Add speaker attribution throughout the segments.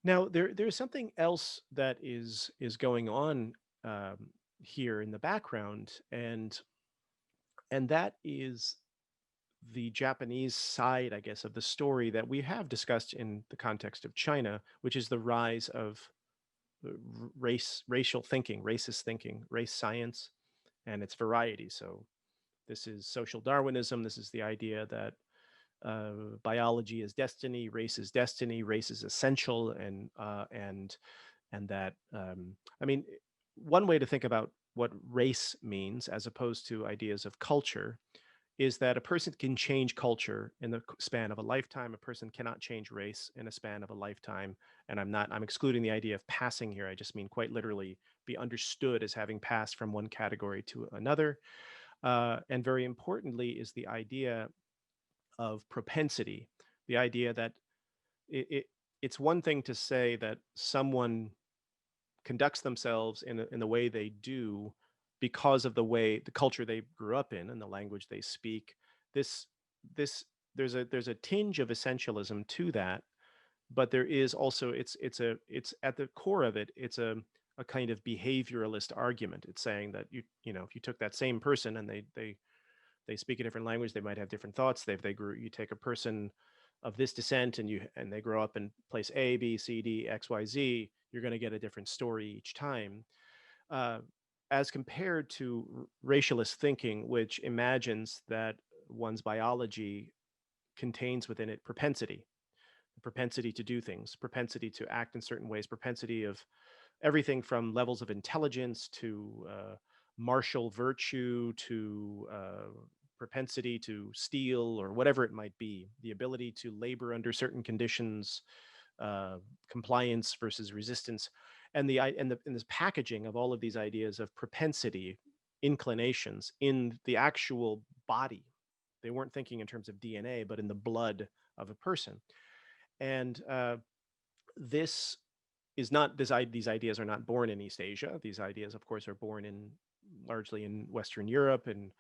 Speaker 1: Now, there's something else that is going on here in the background, and that is the Japanese side, I guess, of the story that we have discussed in the context of China, which is the rise of racial thinking, racist thinking, race science, and its varieties. So this is social Darwinism. This is the idea that biology is destiny, race is essential, and that I mean, one way to think about what race means, as opposed to ideas of culture, is that a person can change culture in the span of a lifetime. A person cannot change race in a span of a lifetime. And I'm excluding the idea of passing here. I just mean quite literally be understood as having passed from one category to another. And very importantly is the idea of propensity, the idea that it, it it's one thing to say that someone conducts themselves in the way they do because of the culture they grew up in and the language they speak. This this there's a tinge of essentialism to that, but there is also it's at the core of it, it's a kind of behavioralist argument. It's saying that if you took that same person and they speak a different language, they might have different thoughts. They grew You take a person of this descent and they grow up in place A, B, C, D, X, Y, Z, you're going to get a different story each time. Uh, as compared to racialist thinking, which imagines that one's biology contains within it propensity to do things, propensity to act in certain ways, propensity of everything from levels of intelligence to martial virtue to propensity to steal or whatever it might be, the ability to labor under certain conditions, uh, compliance versus resistance, and this packaging of all of these ideas of propensity, inclinations in the actual body. They weren't thinking in terms of DNA, but in the blood of a person. And this is not this these ideas are not born in East Asia. These ideas, of course, are born in largely in Western Europe and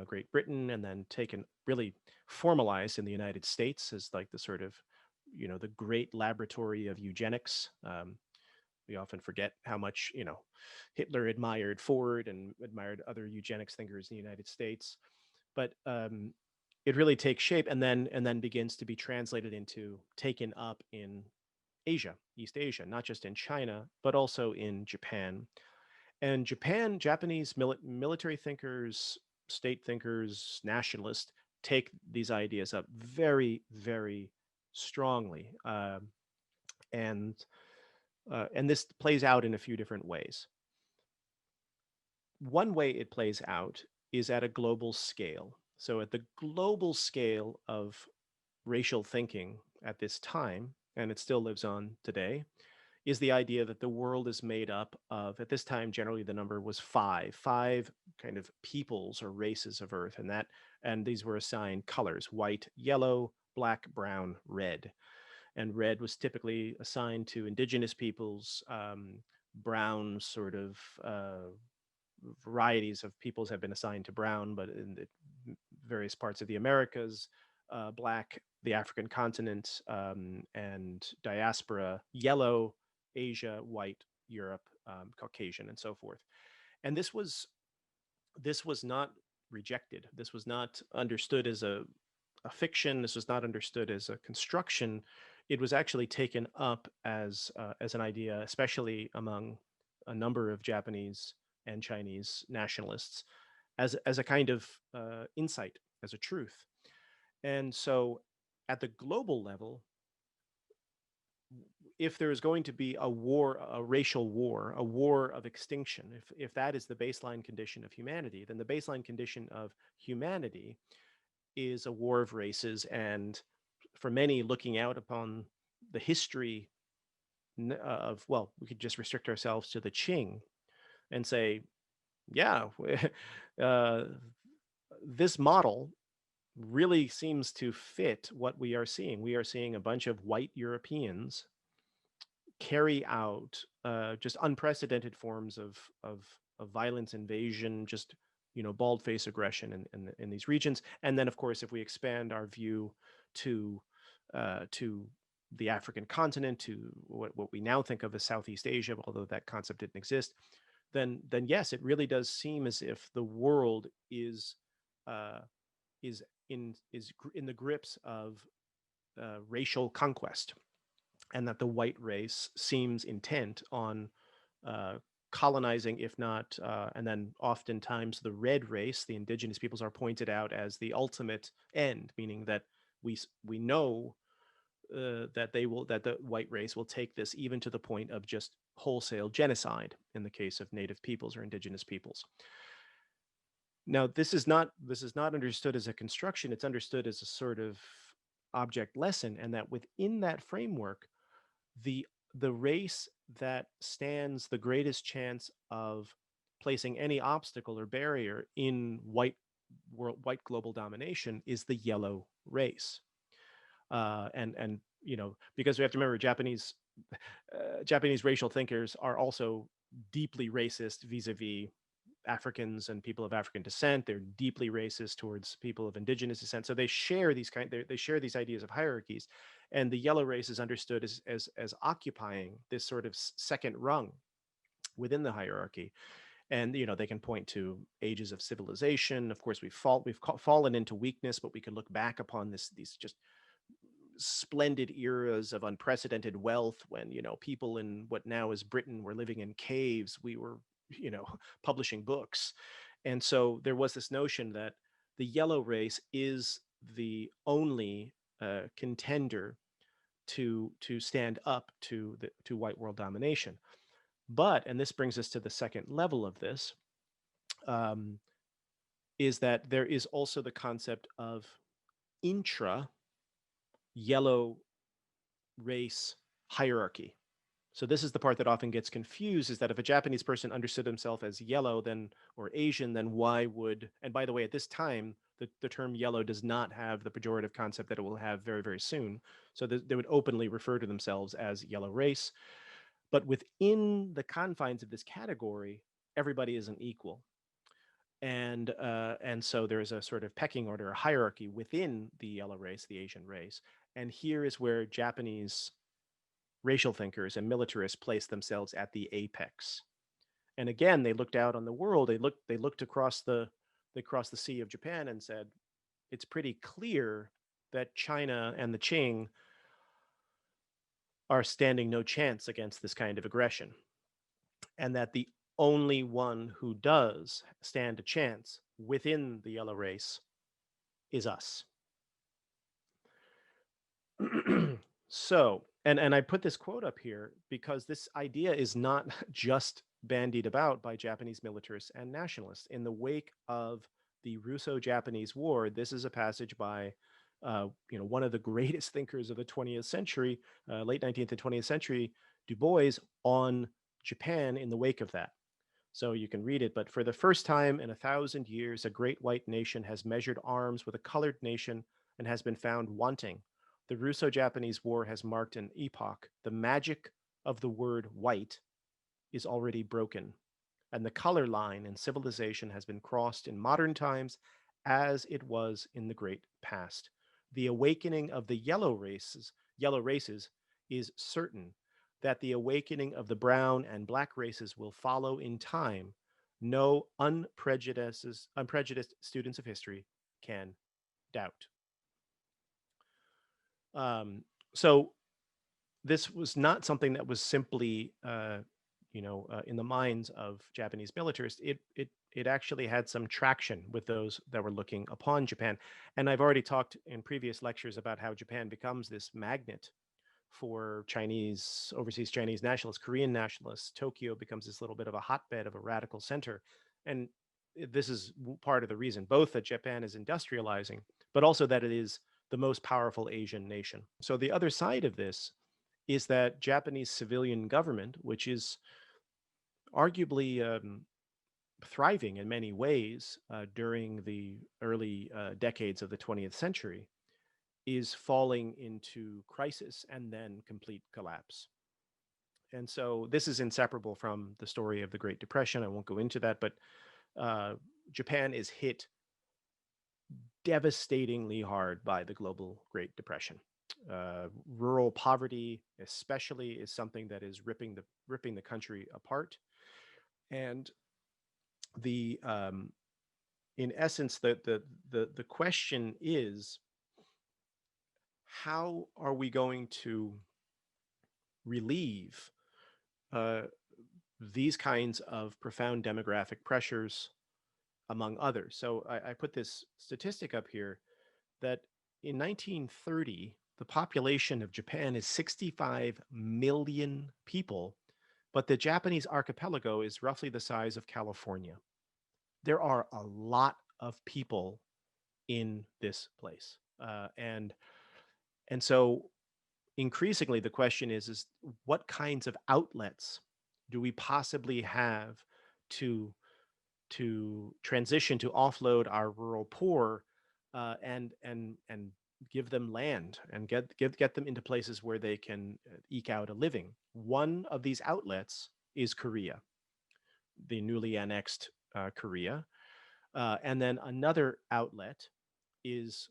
Speaker 1: Great Britain, and then taken really formalized in the United States as like the sort of the great laboratory of eugenics. We often forget how much Hitler admired Ford and admired other eugenics thinkers in the United States, but it really takes shape and then begins to be translated into taken up in Asia, East Asia, not just in China, but also in Japan. And Japanese military thinkers, state thinkers, nationalists take these ideas up very, very strongly. And this plays out in a few different ways. One way it plays out is at a global scale. So, at the global scale of racial thinking at this time, and it still lives on today, is the idea that the world is made up of, at this time, generally the number was five kind of peoples or races of Earth, and these were assigned colors: white, yellow, black, brown, red. And red was typically assigned to indigenous peoples. Brown sort of varieties of peoples have been assigned to brown, but in the various parts of the Americas, black, the African continent, and diaspora, yellow, Asia, white, Europe, Caucasian, and so forth. And this was not rejected. This was not understood as a fiction. This was not understood as a construction. It was actually taken up as an idea, especially among a number of Japanese and Chinese nationalists, as a kind of insight, as a truth. And so, at the global level, if there is going to be a war, a racial war, a war of extinction, if that is the baseline condition of humanity, then the baseline condition of humanity is a war of races. And for many, looking out upon the history of, well, we could just restrict ourselves to the Qing and say, yeah, uh, this model really seems to fit what we are seeing. We are seeing a bunch of white Europeans carry out just unprecedented forms of violence, invasion, just bald face aggression in these regions. And then, of course, if we expand our view to to the African continent to what we now think of as Southeast Asia, although that concept didn't exist, then yes, it really does seem as if the world uh, is in the grips of racial conquest, and that the white race seems intent on uh, colonizing, if not, and then oftentimes the red race, the indigenous peoples, are pointed out as the ultimate end, meaning that we know that the white race will take this even to the point of just wholesale genocide in the case of native peoples or indigenous peoples. Now, this is not understood as a construction; it's understood as a sort of object lesson, and that within that framework, the the race that stands the greatest chance of placing any obstacle or barrier in white global domination is the yellow race. And because we have to remember, Japanese racial thinkers are also deeply racist vis-a-vis Africans and people of African descent. They're deeply racist towards people of indigenous descent. So they share these ideas of hierarchies, and the yellow race is understood as occupying this sort of second rung within the hierarchy. And they can point to ages of civilization. Of course, fallen into weakness, but we can look back upon these just splendid eras of unprecedented wealth when people in what now is Britain were living in caves. We were publishing books. And so there was this notion that the yellow race is the only contender to stand up to white world domination. But, and this brings us to the second level of this, um, is that there is also the concept of intra yellow race hierarchy. So this is the part that often gets confused, is that if a Japanese person understood himself as yellow, then, or Asian, then why would, and by the way, at this time, the term yellow does not have the pejorative concept that it will have very, very soon. So they would openly refer to themselves as yellow race. But within the confines of this category, everybody isn't equal. And so there is a sort of pecking order, a hierarchy within the yellow race, the Asian race. And here is where Japanese racial thinkers and militarists placed themselves at the apex. And again, they looked out on the world. They looked across the Sea of Japan and said, it's pretty clear that China and the Qing are standing no chance against this kind of aggression, and that the only one who does stand a chance within the yellow race is us. So, and I put this quote up here because this idea is not just bandied about by Japanese militarists and nationalists. In the wake of the Russo-Japanese War, this is a passage by one of the greatest thinkers of the 20th century, late 19th and 20th century, Du Bois, on Japan in the wake of that. So you can read it. But for the first time in 1,000 years, a great white nation has measured arms with a colored nation and has been found wanting. The Russo-Japanese War has marked an epoch. The magic of the word white is already broken, and the color line in civilization has been crossed in modern times as it was in the great past. The awakening of the yellow races is certain. That the awakening of the brown and black races will follow in time, no unprejudiced students of history can doubt. Um, so this was not something that was simply, in the minds of Japanese militarists. It actually had some traction with those that were looking upon Japan. And I've already talked in previous lectures about how Japan becomes this magnet for overseas Chinese nationalists, Korean nationalists. Tokyo becomes this little bit of a hotbed of a radical center. And this is part of the reason, both that Japan is industrializing, but also that it is the most powerful Asian nation. So the other side of this is that Japanese civilian government, which is arguably thriving in many ways during the early decades of the 20th century, is falling into crisis and then complete collapse. And so this is inseparable from the story of the Great Depression. I won't go into that, but Japan is hit devastatingly hard by the global Great Depression. Rural poverty, especially, is something that is ripping the country apart. And the in essence, the question is, how are we going to relieve uh, these kinds of profound demographic pressures, among others? So I put this statistic up here that in 1930, the population of Japan is 65 million people, but the Japanese archipelago is roughly the size of California. There are a lot of people in this place. And so increasingly the question is what kinds of outlets do we possibly have to transition to offload our rural poor, and give them land and get them into places where they can eke out a living. One of these outlets is Korea, the newly annexed Korea, and then another outlet is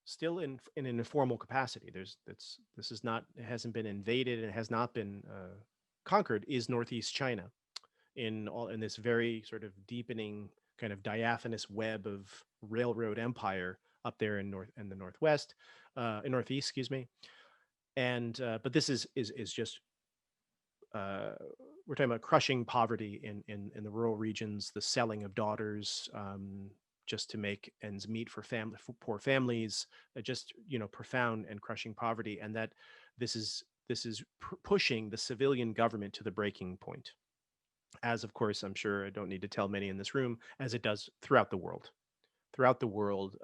Speaker 1: still in an informal capacity. This is not, it hasn't been invaded, it has not been conquered, is Northeast China, in this very sort of deepening kind of diaphanous web of railroad empire up there in the northwest, in northeast, excuse me. And but this is just uh, we're talking about crushing poverty in the rural regions, the selling of daughters, just to make ends meet for poor families, just profound and crushing poverty, and that this is pushing the civilian government to the breaking point, as of course I'm sure I don't need to tell many in this room, as it does throughout the world. Throughout the world,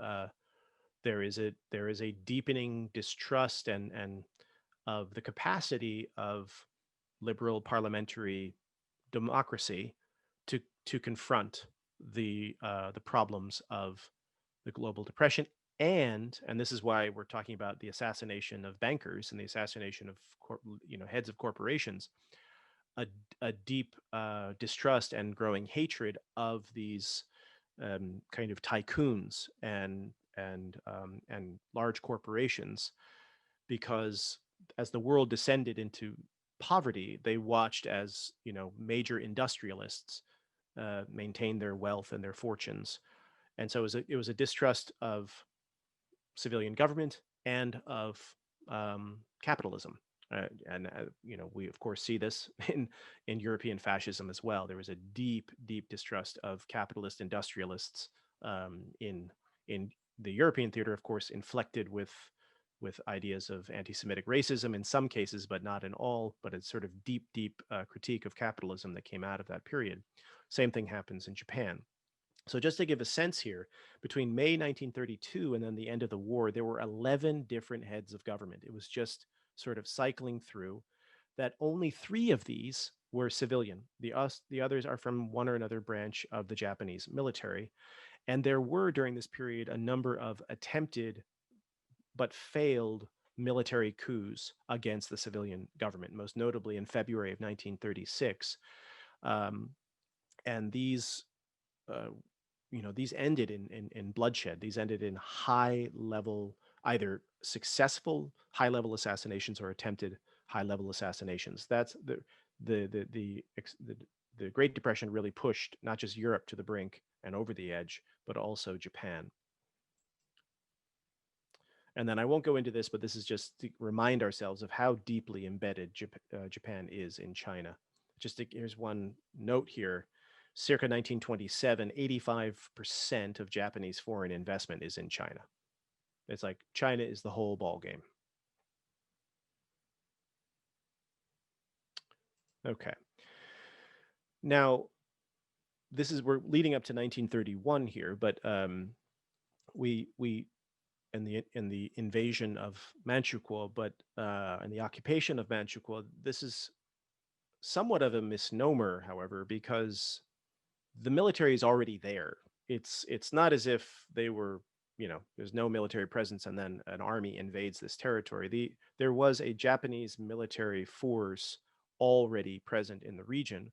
Speaker 1: there is a deepening distrust and of the capacity of liberal parliamentary democracy to confront the problems of the global depression. And this is why we're talking about the assassination of bankers and the assassination of heads of corporations, a, a deep distrust and growing hatred of these kind of tycoons and large corporations, because as the world descended into poverty, they watched as major industrialists maintain their wealth and their fortunes, and so it was a distrust of civilian government and of capitalism. We of course see this in European fascism as well. There was a deep, deep distrust of capitalist industrialists in the European theater, of course, inflected with ideas of anti-Semitic racism in some cases, but not in all. But it's sort of deep, deep critique of capitalism that came out of that period. Same thing happens in Japan. So just to give a sense here, between May 1932 and then the end of the war, there were 11 different heads of government. It was just sort of cycling through that. Only 3 of these were civilian. The others are from one or another branch of the Japanese military. And there were during this period a number of attempted but failed military coups against the civilian government, most notably in February of 1936. Um, and uh, these ended in bloodshed. These ended in high level, either successful high level assassinations or attempted high level assassinations. That's the Great Depression really pushed not just Europe to the brink and over the edge, but also Japan. And then I won't go into this, but this is just to remind ourselves of how deeply embedded Japan is in China. Here's one note here. Circa 1927, 85% of Japanese foreign investment is in China. It's like China is the whole ball game. Okay. Now, we're leading up to 1931 here, but we in the invasion of Manchukuo, but and the occupation of Manchukuo, this is somewhat of a misnomer, however, because the military is already there. It's not as if they were, there's no military presence and then an army invades this territory. There was a Japanese military force already present in the region,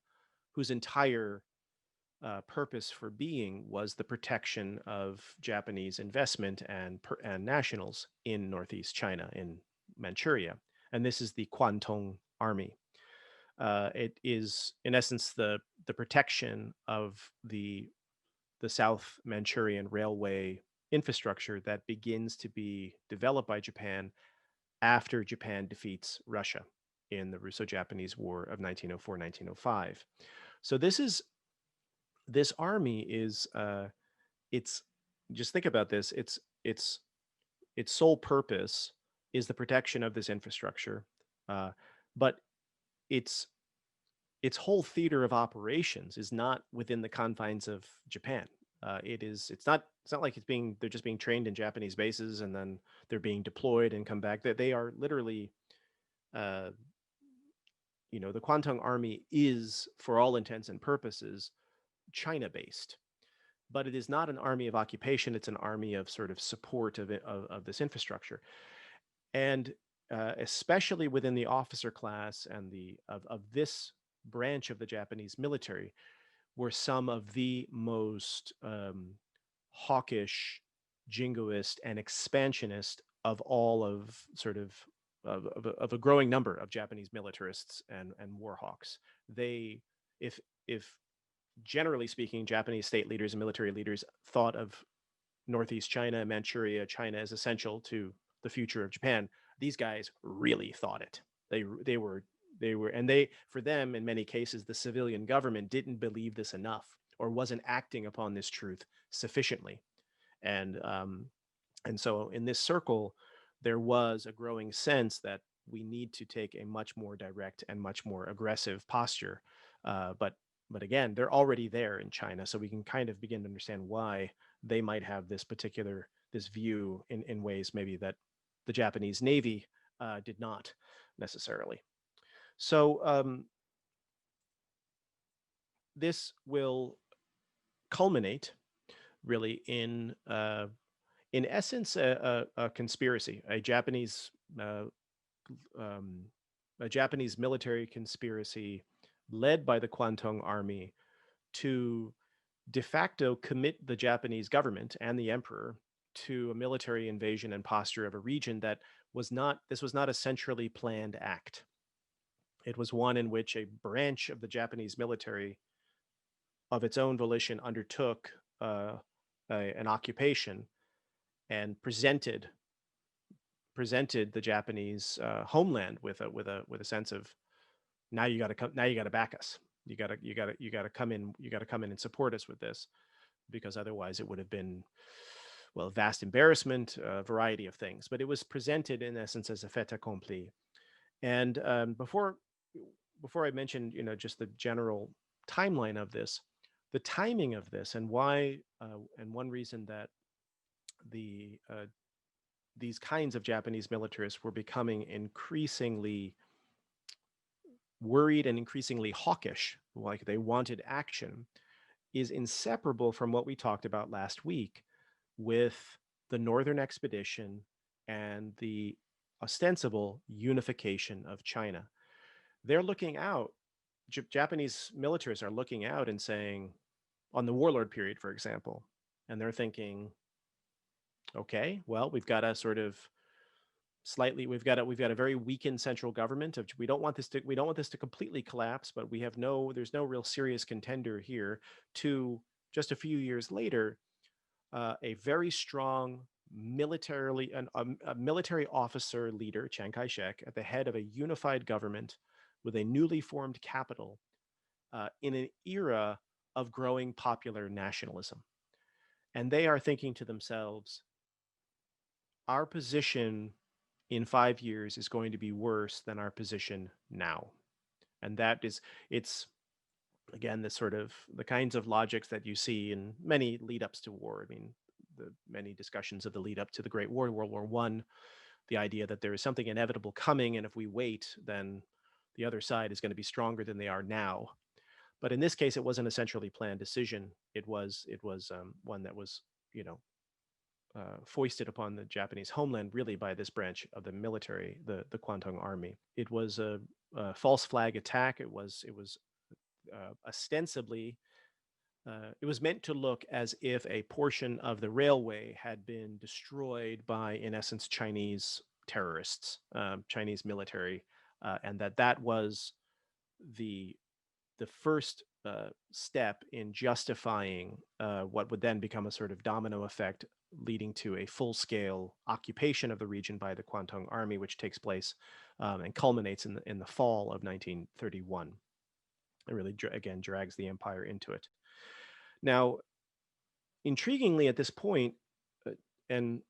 Speaker 1: whose entire purpose for being was the protection of Japanese investment and nationals in northeast China, in Manchuria. And this is the Kwantung Army. It is, in essence, the protection of the South Manchurian railway infrastructure that begins to be developed by Japan after Japan defeats Russia in the Russo-Japanese War of 1904-1905. So this army is it's just think about this. Its sole purpose is the protection of this infrastructure, uh, but its its whole theater of operations is not within the confines of Japan. It's not like they're just being trained in Japanese bases and then they're being deployed and come back. That they are literally, uh, the Kwantung Army is, for all intents and purposes, China based, but it is not an army of occupation. It's an army of sort of support of this infrastructure. And especially within the officer class and of this branch of the Japanese military, were some of the most hawkish, jingoist, and expansionist of all of sort of a growing number of Japanese militarists and war hawks. They, if generally speaking, Japanese state leaders and military leaders thought of Northeast China, Manchuria, China as essential to the future of Japan. These guys really thought it. And for them, in many cases, the civilian government didn't believe this enough or wasn't acting upon this truth sufficiently. And and so in this circle, there was a growing sense that we need to take a much more direct and much more aggressive posture. But again, they're already there in China, so we can kind of begin to understand why they might have this view in ways maybe that the Japanese Navy did not necessarily. So this will culminate really in essence, a conspiracy, uh, um, a Japanese military conspiracy led by the Kwantung Army to de facto commit the Japanese government and the emperor to a military invasion and posture of a region that was not a centrally planned act. It was one in which a branch of the Japanese military of its own volition undertook an occupation and presented the Japanese homeland with a sense of, now you got to back us. You got to come in. You got to come in and support us with this, because otherwise it would have been, well, vast embarrassment, a variety of things. But it was presented in essence as a fait accompli. And before I mentioned, just the general timeline of this, the timing of this, and why, and one reason that the these kinds of Japanese militarists were becoming increasingly worried and increasingly hawkish, like they wanted action, is inseparable from what we talked about last week with the Northern Expedition and the ostensible unification of China. They're looking out, Japanese militaries are looking out and saying, on the warlord period, for example, and they're thinking, okay, well, we've got a sort of we've got a very weakened central government. We don't want this to completely collapse, but there's no real serious contender here. To just a few years later, a very strong a military officer leader, Chiang Kai-shek, at the head of a unified government with a newly formed capital, in an era of growing popular nationalism. And they are thinking to themselves, our position in 5 years is going to be worse than our position now. And it's again, the kinds of logics that you see in many lead ups to war. I mean, the many discussions of the lead up to the Great War, World War One, the idea that there is something inevitable coming, and if we wait, then the other side is going to be stronger than they are now. But in this case, it wasn't a centrally planned decision. It was one that was, you know, foisted upon the Japanese homeland really by this branch of the military, the Kwantung Army. It was a false flag attack. It was ostensibly It was meant to look as if a portion of the railway had been destroyed by, in essence, Chinese terrorists, Chinese military, and that was the the first step in justifying what would then become a sort of domino effect, leading to a full-scale occupation of the region by the Kwantung Army, which takes place and culminates in the fall of 1931. It really, again, drags the empire into it. Now, intriguingly, at this point, uh, and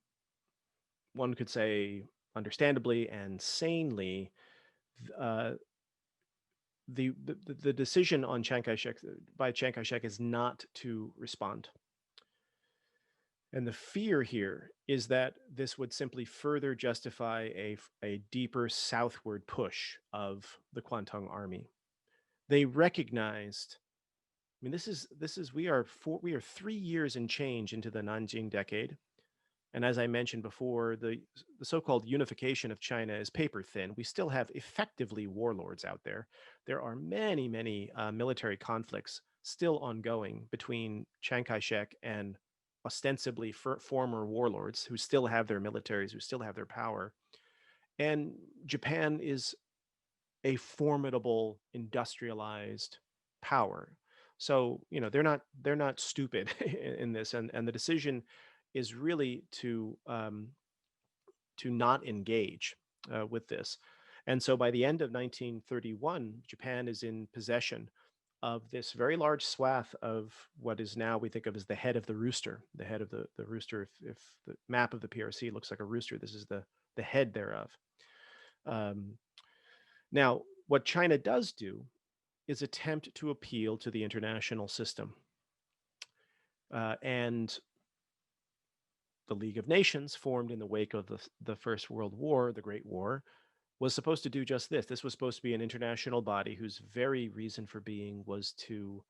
Speaker 1: one could say understandably and sanely, uh, the decision on Chiang Kai-shek by Chiang Kai-shek is not to respond. And the fear here is that this would simply further justify a deeper southward push of the Kwantung Army. They recognized, I mean, we are 3 years and change into the Nanjing decade. And as I mentioned before, the so-called unification of China is paper thin. We still have effectively warlords out there. There are many, many military conflicts still ongoing between Chiang Kai-shek and ostensibly former warlords who still have their militaries, who still have their power. And Japan is a formidable industrialized power. So, they're not stupid in this, and the decision is really to not engage with this. And so by the end of 1931, Japan is in possession of this very large swath of what is now we think of as the head of the rooster, the head of the rooster. If the map of the PRC looks like a rooster, this is the head thereof. Um, Now, what China does do is attempt to appeal to the international system. And the League of Nations, formed in the wake of the First World War, the Great War, was supposed to do just this. This was supposed to be an international body whose very reason for being was to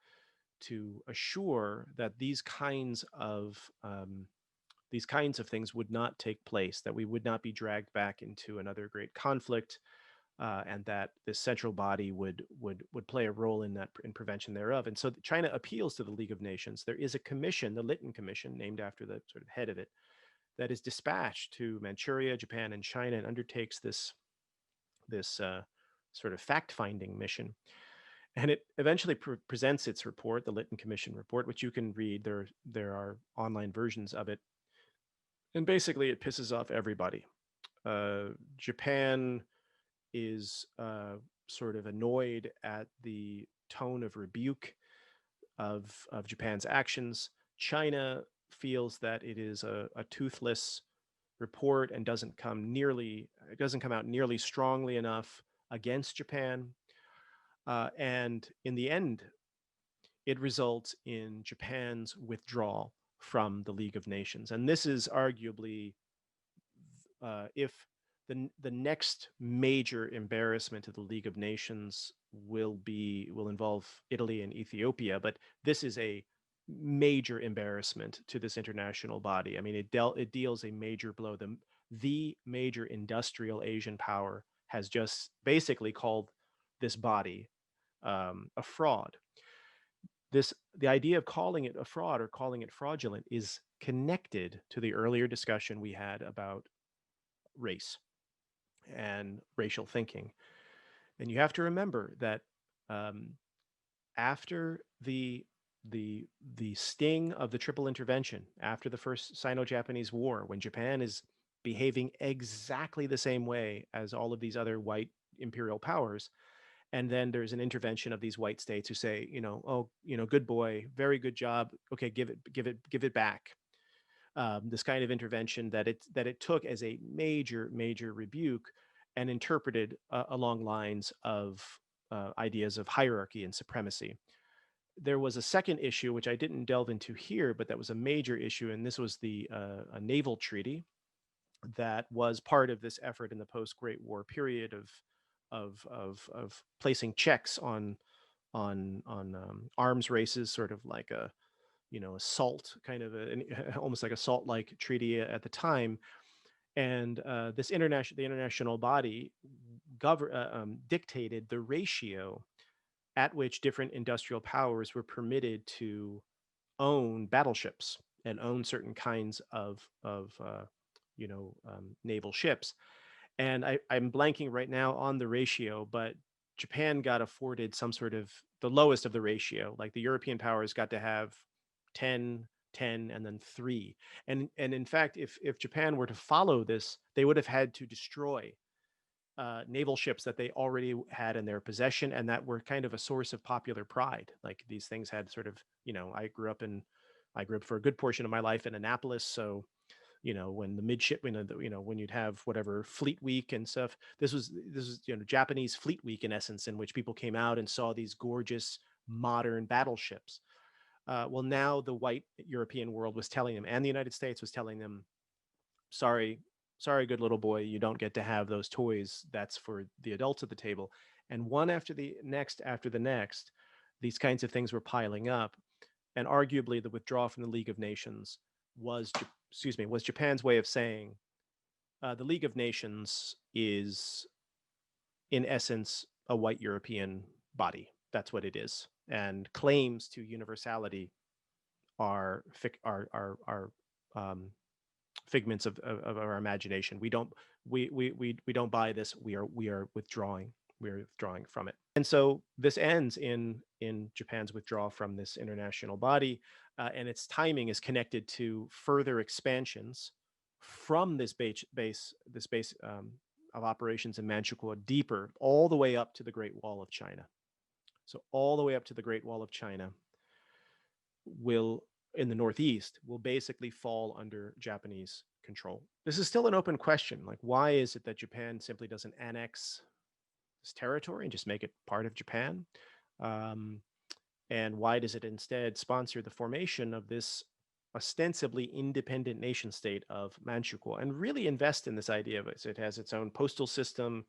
Speaker 1: assure that these kinds of things would not take place, that we would not be dragged back into another great conflict, and that this central body would play a role in prevention thereof. And so China appeals to the League of Nations. There is a commission, the Lytton Commission, named after the sort of head of it, that is dispatched to Manchuria, Japan, and China, and undertakes this sort of fact-finding mission. And it eventually presents its report, the Lytton Commission report, which you can read. There are online versions of it, and basically it pisses off everybody. Japan is sort of annoyed at the tone of rebuke of Japan's actions. China feels that it is a toothless report and doesn't come out nearly strongly enough against Japan. And in the end, it results in Japan's withdrawal from the League of Nations. And this is arguably, if the next major embarrassment of the League of Nations will involve Italy and Ethiopia, but this is a major embarrassment to this international body. I mean, it deals a major blow. The major industrial Asian power has just basically called this body a fraud. The idea of calling it a fraud or calling it fraudulent is connected to the earlier discussion we had about race and racial thinking. And you have to remember that um, after the sting of the triple intervention, after the first Sino-Japanese War, when Japan is behaving exactly the same way as all of these other white imperial powers, and then there's an intervention of these white states who say, oh, good boy, very good job, okay, give it back. This kind of intervention that it took as a major rebuke and interpreted along lines of ideas of hierarchy and supremacy. There was a second issue which I didn't delve into here, but that was a major issue, and this was the a naval treaty that was part of this effort in the post-Great War period of placing checks on arms races, sort of like a salt kind of almost like a salt-like treaty at the time. And the international body dictated the ratio at which different industrial powers were permitted to own battleships and own certain kinds of naval ships. And I'm blanking right now on the ratio, but Japan got afforded some sort of the lowest of the ratio. Like the European powers got to have 10, 10, and then 3. And in fact, if Japan were to follow this, they would have had to destroy naval ships that they already had in their possession and that were kind of a source of popular pride. Like these things had sort of, I grew up for a good portion of my life in Annapolis, so when the midship, when you'd have whatever Fleet Week and stuff. This was Japanese Fleet Week in essence, in which people came out and saw these gorgeous modern battleships. Well, now the white European world was telling them, and the United States was telling them, sorry, sorry, good little boy, you don't get to have those toys. That's for the adults at the table. And one after the next, these kinds of things were piling up. And arguably, the withdrawal from the League of Nations was, was Japan's way of saying the League of Nations is, in essence, a white European body. That's what it is, and claims to universality are um, figments of our imagination. We don't buy this. We are withdrawing. We're withdrawing from it. And so this ends in Japan's withdrawal from this international body, and its timing is connected to further expansions from this base of operations in Manchukuo deeper, all the way up to the Great Wall of China. So all the way up to the Great Wall of China will in the Northeast will basically fall under Japanese control. This is still an open question. Like, why is it that Japan simply doesn't annex this territory and just make it part of Japan? Um, and why does it instead sponsor the formation of this ostensibly independent nation state of Manchukuo and really invest in this idea of it? So it has its own postal system,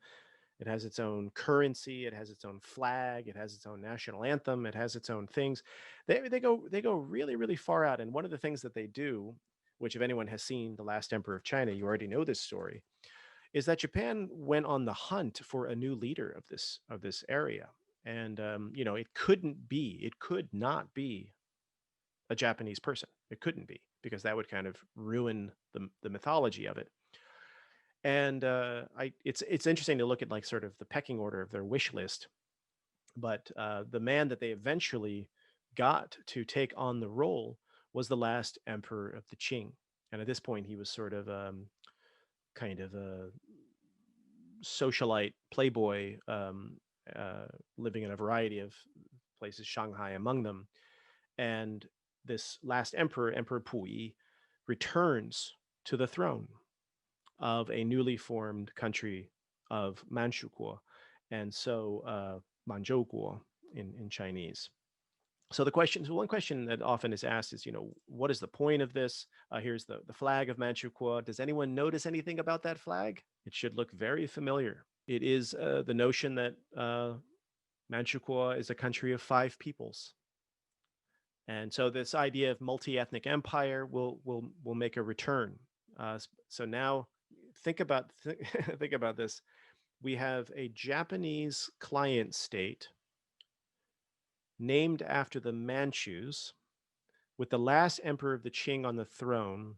Speaker 1: it has its own currency. It has its own flag. It has its own national anthem. It has its own things. They go really really far out. And one of the things that they do, which if anyone has seen The Last Emperor of China, you already know this story, is that Japan went on the hunt for a new leader of this area. And it could not be a Japanese person. It couldn't be, because that would kind of ruin the mythology of it. And it's interesting to look at like sort of the pecking order of their wish list. But the man that they eventually got to take on the role was the last emperor of the Qing. And at this point, he was sort of kind of a socialite playboy, living in a variety of places, Shanghai among them. And this last emperor, Emperor Puyi, returns to the throne of a newly formed country of Manchukuo, and so Manchukuo in Chinese. So one question that often is asked is, what is the point of this? Here's the flag of Manchukuo. Does anyone notice anything about that flag? It should look very familiar. It is the notion that Manchukuo is a country of 5 peoples. And so this idea of multi-ethnic empire will make a return. So now think about think about this. We have a Japanese client state named after the Manchus, with the last emperor of the Qing on the throne,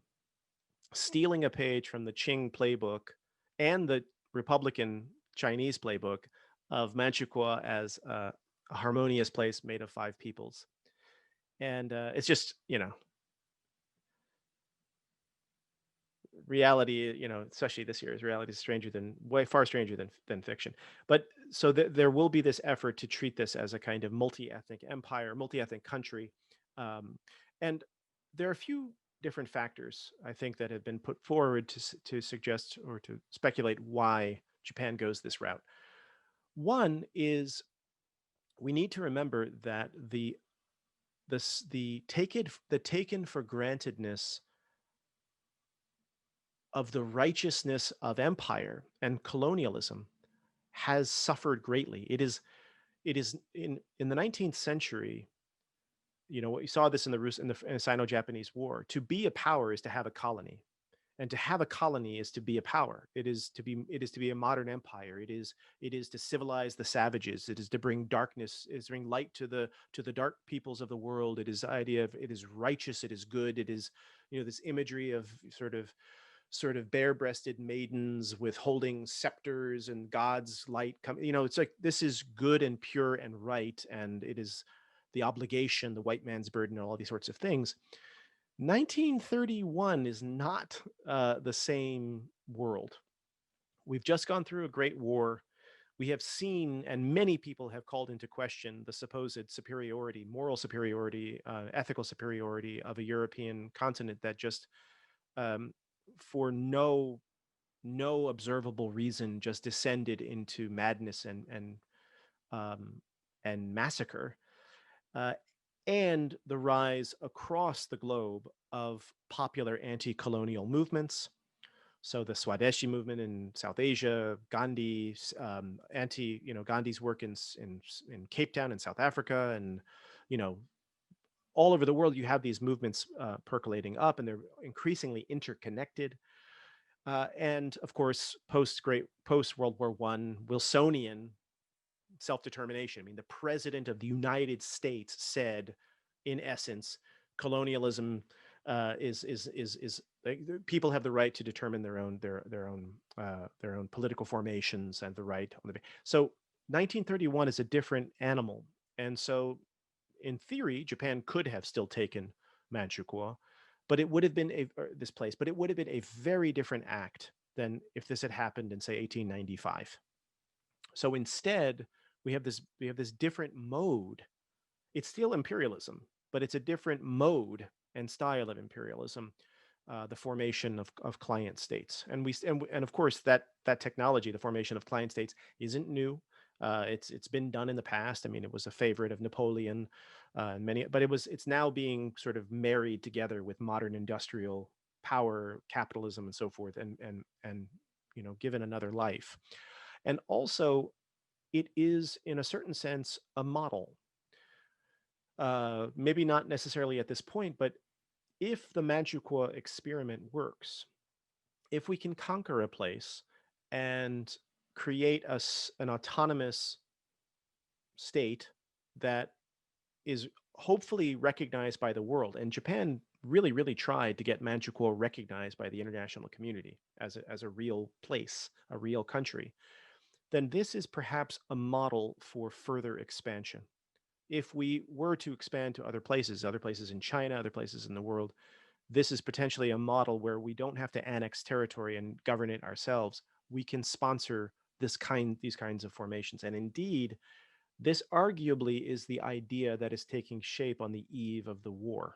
Speaker 1: stealing a page from the Qing playbook and the Republican Chinese playbook of Manchukuo as a harmonious place made of 5 peoples. And it's just, reality, especially this year, is reality is stranger than way far stranger than fiction. But so there will be this effort to treat this as a kind of multi-ethnic empire, multi-ethnic country. Um, and there are a few different factors, I think, that have been put forward to suggest or to speculate why Japan goes this route. One is, we need to remember that the taken for grantedness of the righteousness of empire and colonialism has suffered greatly. It is in the 19th century. We saw this in the Sino-Japanese War. To be a power is to have a colony, And to have a colony is to be a power. It is to be a modern empire. It is to civilize the savages. It is to bring darkness, is to bring light to the dark peoples of the world. It is the idea of, it is righteous, it is good. It is, this imagery of sort of bare-breasted maidens with holding scepters and God's light coming. It's like, this is good and pure and right, and it is the obligation, the white man's burden, and all these sorts of things. 1931 is not the same world. We've just gone through a great war. We have seen, and many people have called into question, the supposed superiority, moral superiority, ethical superiority of a European continent that just, um, for no observable reason, just descended into madness um, and massacre, uh, and the rise across the globe of popular anti-colonial movements. So the Swadeshi movement in South Asia, Gandhi, Gandhi's work in Cape Town in South Africa, and you know, all over the world, you have these movements percolating up, and they're increasingly interconnected. And of course, post World War One, Wilsonian self-determination. I mean, the president of the United States said, in essence, colonialism is like, people have the right to determine their own political formations, and the right on the. So 1931 is a different animal, and so in theory, Japan could have still taken Manchukuo, but it would have been this place, but it would have been a very different act than if this had happened in, say, 1895. So instead, we have this different mode. It's still imperialism, but it's a different mode and style of imperialism, the formation of client states. And of course, that technology, the formation of client states, isn't new. It's been done in the past. I mean, it was a favorite of Napoleon, and many, but it's now being sort of married together with modern industrial power, capitalism, and so forth, and given another life. And also, it is, in a certain sense, a model. Maybe not necessarily at this point, but if the Manchukuo experiment works, if we can conquer a place and create an autonomous state that is hopefully recognized by the world, and Japan really, really tried to get Manchukuo recognized by the international community as a real place, a real country, then this is perhaps a model for further expansion. If we were to expand to other places in China, other places in the world, this is potentially a model where we don't have to annex territory and govern it ourselves. We can sponsor these kinds of formations. And indeed, this arguably is the idea that is taking shape on the eve of the war.